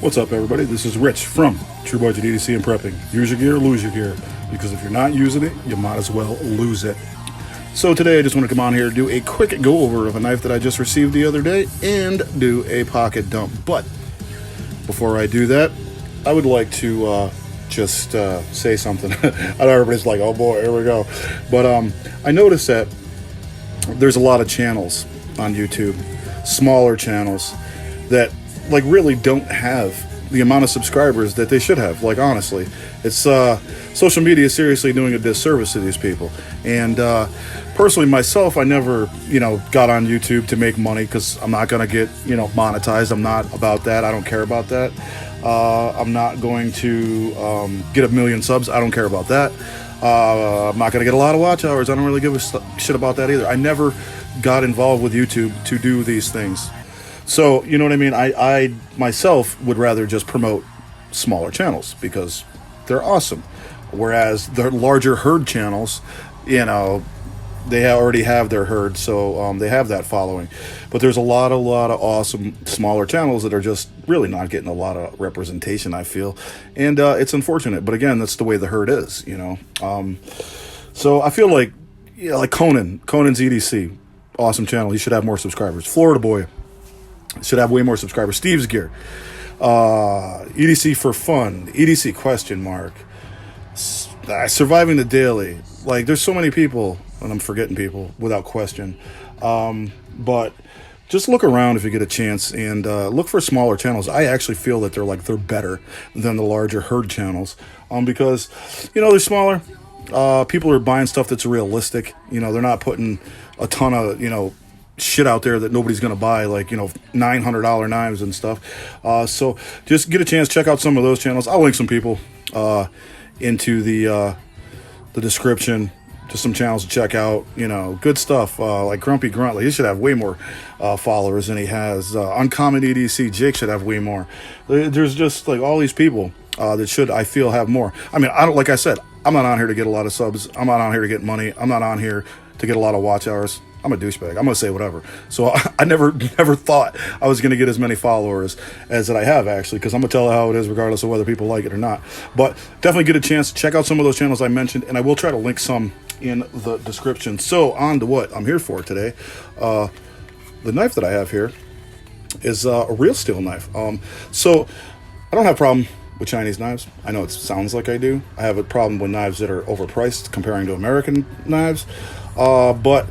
What's up, everybody? This is Rich from True Budget EDC and Prepping. Use your gear, lose your gear, because if you're not using it, you might as well lose it. So today I just want to come on here and do a quick go-over of a knife that I just received the other day and do a pocket dump. But before I do that, I would like to just say something. I know everybody's like, oh boy, here we go. But I noticed that there's a lot of channels on YouTube, smaller channels, that like really don't have the amount of subscribers that they should have. Like, honestly, it's social media is seriously doing a disservice to these people. And personally, myself, I never got on YouTube to make money, because I'm not gonna get monetized. I'm not about that. I don't care about that. I'm not going to get a million subs. I don't care about that. I'm not gonna get a lot of watch hours. I don't really give a shit about that either. I never got involved with YouTube to do these things. So, you know what I mean? I myself would rather just promote smaller channels because they're awesome. Whereas the larger herd channels, they already have their herd, so they have that following. But there's a lot of awesome smaller channels that are just really not getting a lot of representation, I feel. And it's unfortunate. But again, that's the way the herd is, So I feel like, like Conan's EDC, awesome channel. He should have more subscribers. Florida Boy should have way more subscribers. Steve's Gear, EDC for Fun, EDC question mark, Surviving the Daily. Like, there's so many people, and I'm forgetting people without question. But just look around if you get a chance and look for smaller channels. I actually feel that they're better than the larger herd channels, because they're smaller. People are buying stuff that's realistic. They're not putting a ton of shit out there that nobody's going to buy, like $900 knives and stuff. So just get a chance, check out some of those channels. I'll link some people into the description, just some channels to check out. Good stuff, like Grumpy Grunt. Like, he should have way more followers than he has. Uncommon EDC Jake should have way more. There's just like all these people that should, I feel, have more. I mean, like I said, I'm not on here to get a lot of subs. I'm not on here to get money. I'm not on here to get a lot of watch hours. I'm a douchebag. I'm gonna say whatever. So I never thought I was gonna get as many followers as that I have, actually, because I'm gonna tell it how it is, regardless of whether people like it or not. But definitely get a chance to check out some of those channels I mentioned, and I will try to link some in the description. So on to what I'm here for today. The knife that I have here is a real steel knife. So I don't have a problem with Chinese knives. I know it sounds like I do. I have a problem with knives that are overpriced comparing to American knives. But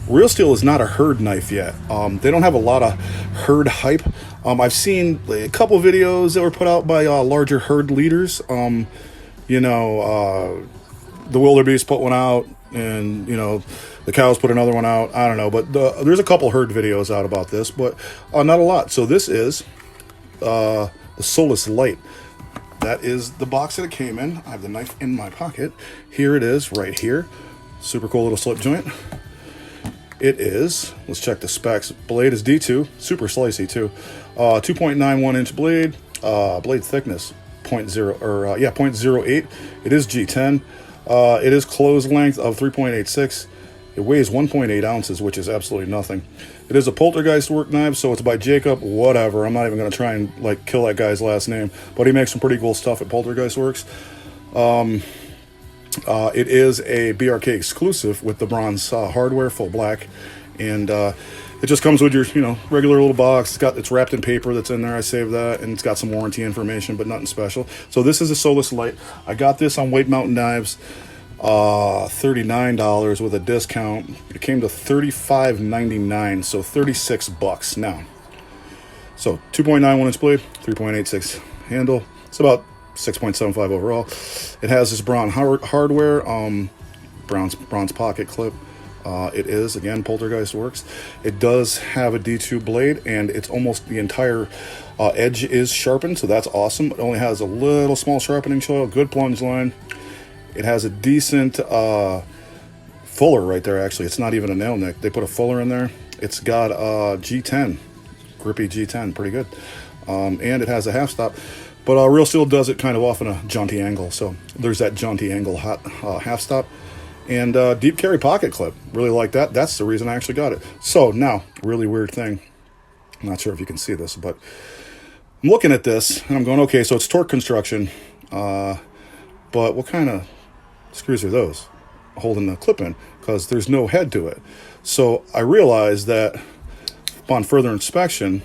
real steel is not a herd knife yet. They don't have a lot of herd hype. I've seen a couple videos that were put out by larger herd leaders. The wildebeest put one out, and the cows put another one out. I don't know, but there's a couple herd videos out about this, but not a lot. So this is the Solus Light. That is the box that it came in. I have the knife in my pocket. Here it is, right here. Super cool little slip joint. It is, let's check the specs. Blade is D2, super slicey too. 2.91 inch blade. Blade thickness 0.08. It is G10. It is close length of 3.86. It weighs 1.8 ounces, which is absolutely nothing. It is a Poltergeist work knife, so it's by Jacob, whatever. I'm not even going to try and kill that guy's last name, but he makes some pretty cool stuff at Poltergeist Works. It is a BRK exclusive with the bronze hardware, full black, and it just comes with your regular little box. It's wrapped in paper that's in there. I saved that, and it's got some warranty information, but nothing special. So this is a Solus Light. I got this on White Mountain Knives, $39 with a discount. It came to $35.99, so $36 now. So 2.91 inch blade, 3.86 handle. It's about 6.75 overall. It has this bronze hardware, bronze pocket clip. It is, again, Poltergeist Works. It does have a D2 blade, and it's almost the entire edge is sharpened, so that's awesome. It only has a little small sharpening choil, good plunge line. It has a decent fuller right there, actually. It's not even a nail nick. They put a fuller in there. It's got G10, grippy G10, pretty good. And it has a half stop. But Real Steel does it kind of off in a jaunty angle. So there's that jaunty angle half stop. And deep carry pocket clip. Really like that. That's the reason I actually got it. So now, really weird thing. I'm not sure if you can see this, but I'm looking at this and I'm going, okay, so it's torque construction, but what kind of screws are those holding the clip in? Because there's no head to it. So I realized that upon further inspection,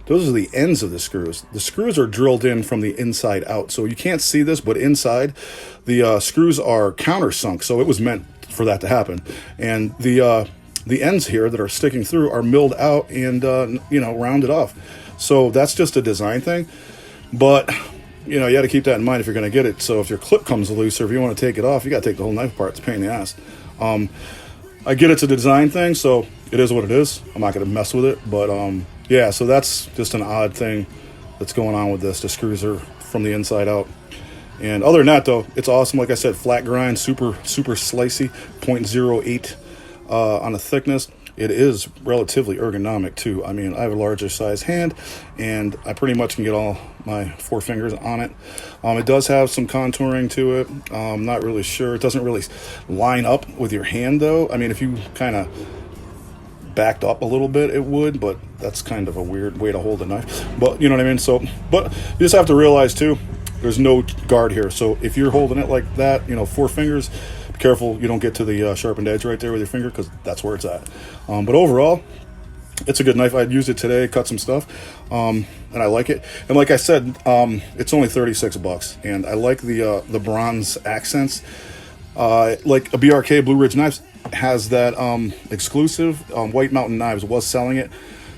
those are the ends of the screws. The screws are drilled in from the inside out. So you can't see this, but inside the screws are countersunk. So it was meant for that to happen. And the ends here that are sticking through are milled out and, rounded off. So that's just a design thing. But, you got to keep that in mind if you're going to get it. So if your clip comes loose or if you want to take it off, you got to take the whole knife apart. It's a pain in the ass. I get it's a design thing, so it is what it is. I'm not going to mess with it. But, yeah, so that's just an odd thing that's going on with this. The screws are from the inside out. And other than that, though, it's awesome. Like I said, flat grind, super slicey, 0.08 on the thickness. It is relatively ergonomic, too. I mean, I have a larger size hand, and I pretty much can get all my 4 fingers on it. It does have some contouring to it. I'm not really sure. It doesn't really line up with your hand, though. I mean, if you kind of backed up a little bit, it would, but that's kind of a weird way to hold a knife. But, you know what I mean? So, but you just have to realize, too, there's no guard here. So if you're holding it like that, 4 fingers, careful you don't get to the sharpened edge right there with your finger, because that's where it's at. But overall, it's a good knife. I'd used it today, cut some stuff, and I like it. And like I said, it's only $36, and I like the bronze accents. Like a BRK Blue Ridge Knives has that exclusive. White Mountain Knives was selling it,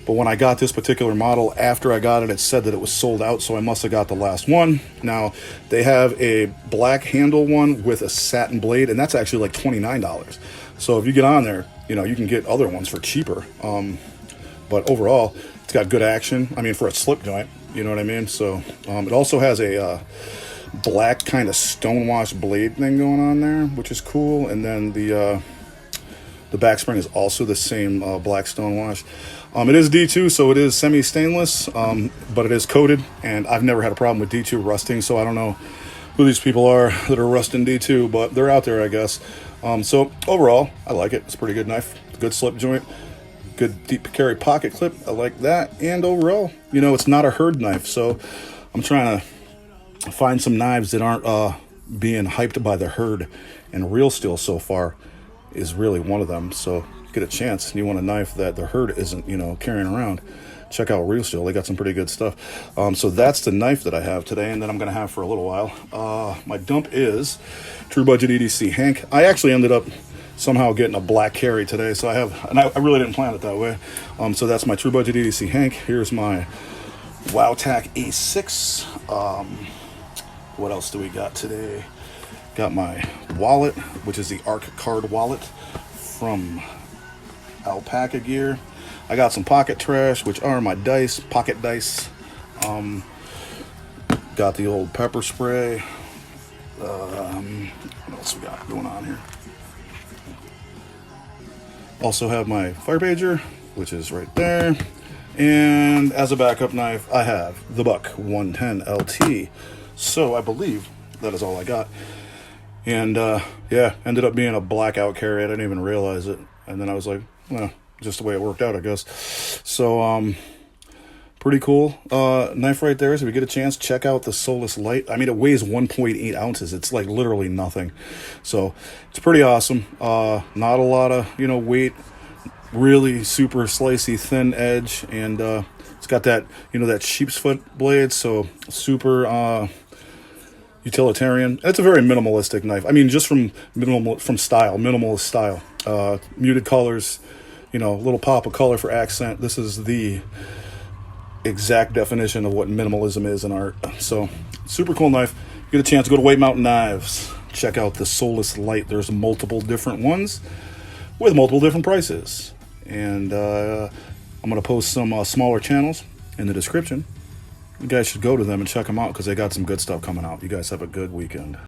but when I got this particular model, after I got it, it said that it was sold out, so I must have got the last one. Now, they have a black handle one with a satin blade, and that's actually like $29. So if you get on there, you can get other ones for cheaper. But overall, it's got good action. I mean, for a slip joint, you know what I mean? So it also has a black kind of stonewash blade thing going on there, which is cool. And then the back spring is also the same black stonewash. It is D2, so it is semi-stainless, but it is coated, and I've never had a problem with D2 rusting, so I don't know who these people are that are rusting D2, but they're out there, I guess. So overall, I like it. It's a pretty good knife. Good slip joint. Good deep carry pocket clip. I like that. And overall, it's not a herd knife, so I'm trying to find some knives that aren't being hyped by the herd, and Real Steel so far is really one of them. So get a chance and you want a knife that the herd isn't carrying around, check out Real Steel. They got some pretty good stuff. So that's the knife that I have today, and that I'm gonna have for a little while. My dump is True Budget EDC Hank. I actually ended up somehow getting a black carry today, so I really didn't plan it that way. So that's my True Budget EDC Hank. Here's my WowTac A6. What else do we got today? Got my wallet, which is the Arc Card wallet from Alpaca Gear. I got some pocket trash, which are my pocket dice. Got the old pepper spray. What else we got going on here? Also have my fire pager, which is right there. And as a backup knife, I have the Buck 110 LT. So I believe that is all I got. And yeah, ended up being a blackout carry. I didn't even realize it. And then I was like, well, just the way it worked out, I guess. So pretty cool knife right there. So if you get a chance, check out the Solus Light. I mean, it weighs 1.8 ounces. It's like literally nothing. So it's pretty awesome. Not a lot of weight. Really super slicey, thin edge, and it's got that that sheep's foot blade. So super utilitarian. It's a very minimalistic knife. I mean, just from minimalist style. Muted colors, little pop of color for accent. This is the exact definition of what minimalism is in art. So super cool knife. Get a chance to go to White Mountain Knives, check out the Solus Light. There's multiple different ones with multiple different prices, and I'm gonna post some smaller channels in the description. You guys should go to them and check them out because they got some good stuff coming out. You guys have a good weekend.